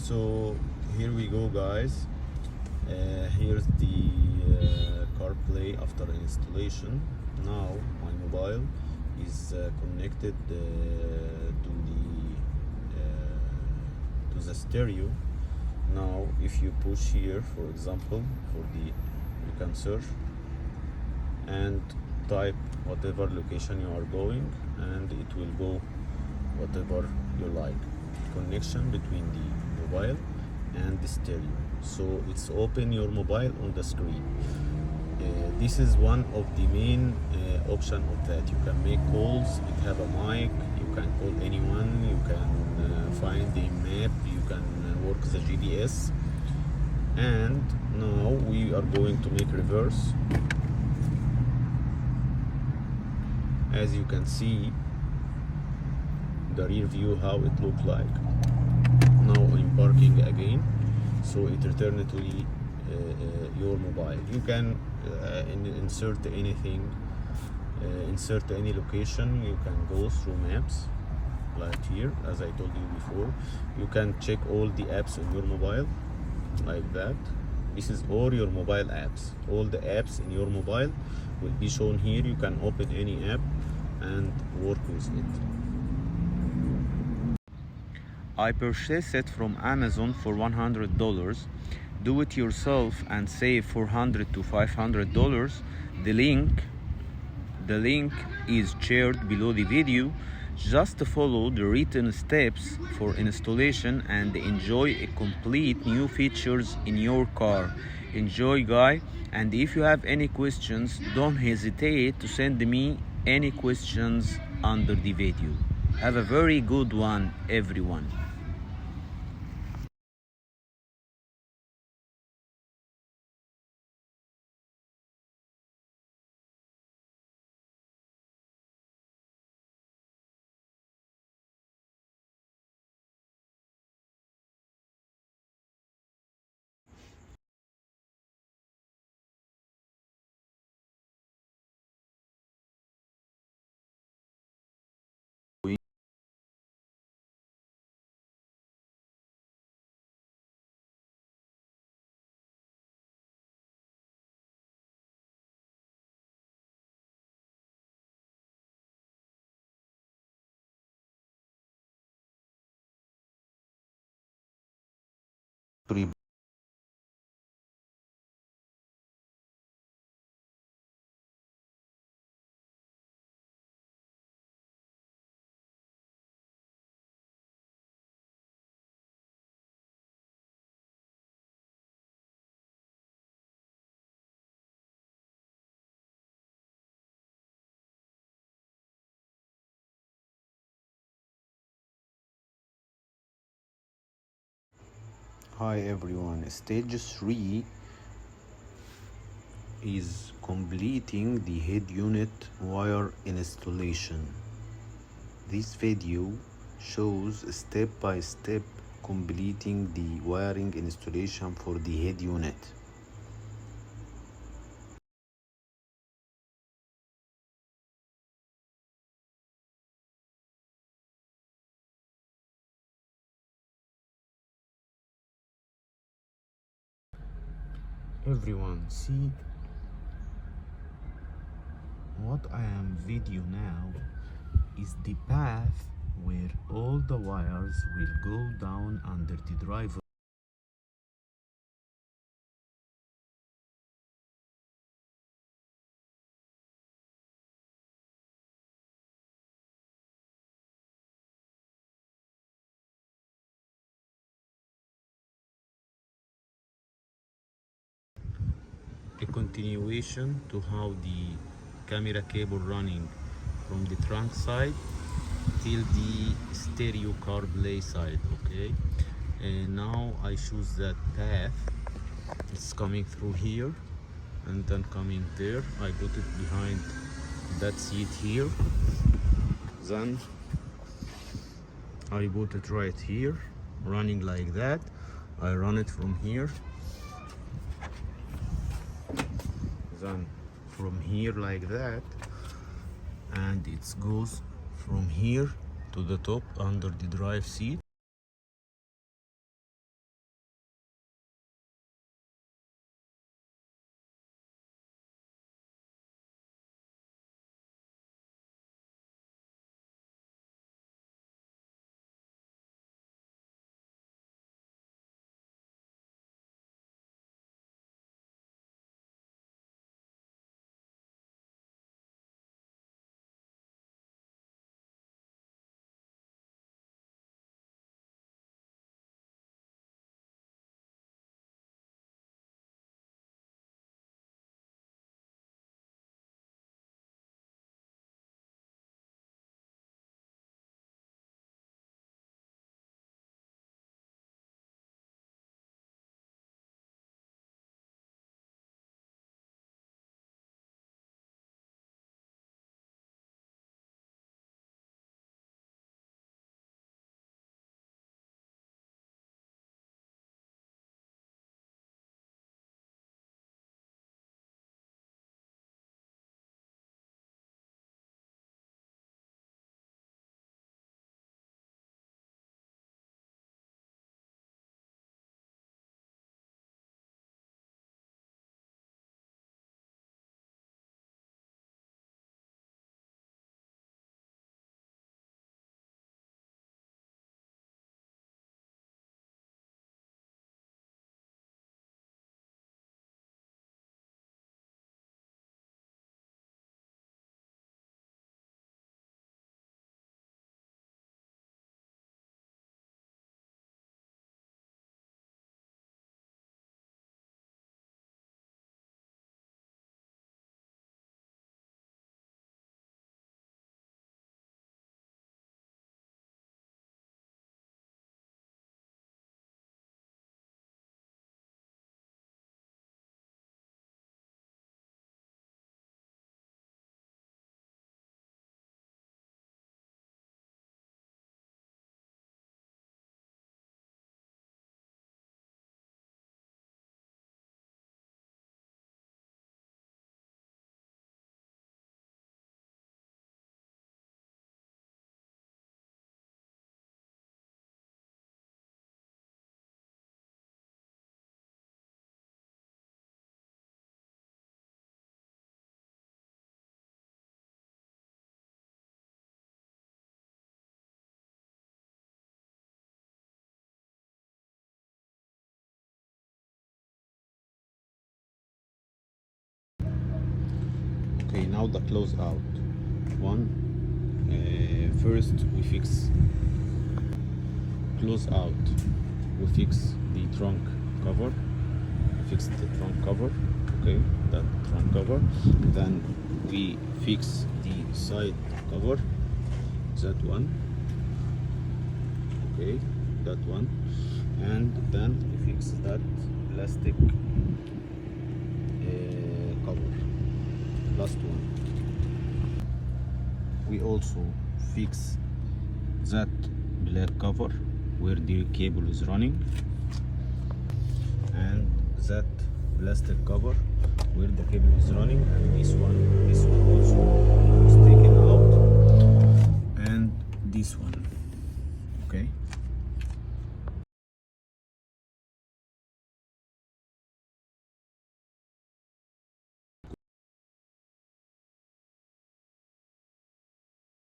So here we go, guys. Here's the CarPlay after installation. Now my mobile is connected to the stereo. Now if you push here, for example, you can search and type whatever location you are going, and it will go whatever you like. Connection between the mobile and the stereo, so it's open your mobile on the screen. This is one of the main option of that. You can make calls, it have a mic, you can call anyone, you can find the map, you can work the GPS. And now we are going to make reverse. As you can see the rear view, how it looked like. Now I'm parking again, so it returned to your mobile. You can insert anything, insert any location. You can go through maps like here, as I told you before. You can check all the apps on your mobile like that. This is all your mobile apps. All the apps in your mobile will be shown here. You can open any app and work with it. I purchased it from Amazon for $100. Do it yourself and save $400 to $500. The link is shared below the video. Just follow the written steps for installation and enjoy a complete new features in your car. Enjoy, guys, and if you have any questions, don't hesitate to send me any questions under the video. Have a very good one, everyone. Hi everyone, stage 3 is completing the head unit wire installation. This video shows step by step completing the wiring installation for the head unit. Everyone, see what I am video now is the path where all the wires will go down under the driver. A continuation to how the camera cable running from the trunk side till the stereo CarPlay side. Okay, and now I choose that path. It's coming through here and then coming there. I put it behind that seat here, then I put it right here, running like that. I run it from here, then from here like that, and it goes from here to the top under the drive seat. Okay, now the close out one. First we fix close out. We fix the trunk cover. Fix the trunk cover. Okay, that trunk cover. Then we fix the side cover. That one. Okay, that one. And then we fix that plastic cover. Last one. We also fix that black cover where the cable is running, and that plastic cover where the cable is running, and this one also was taken out, and this one. Okay.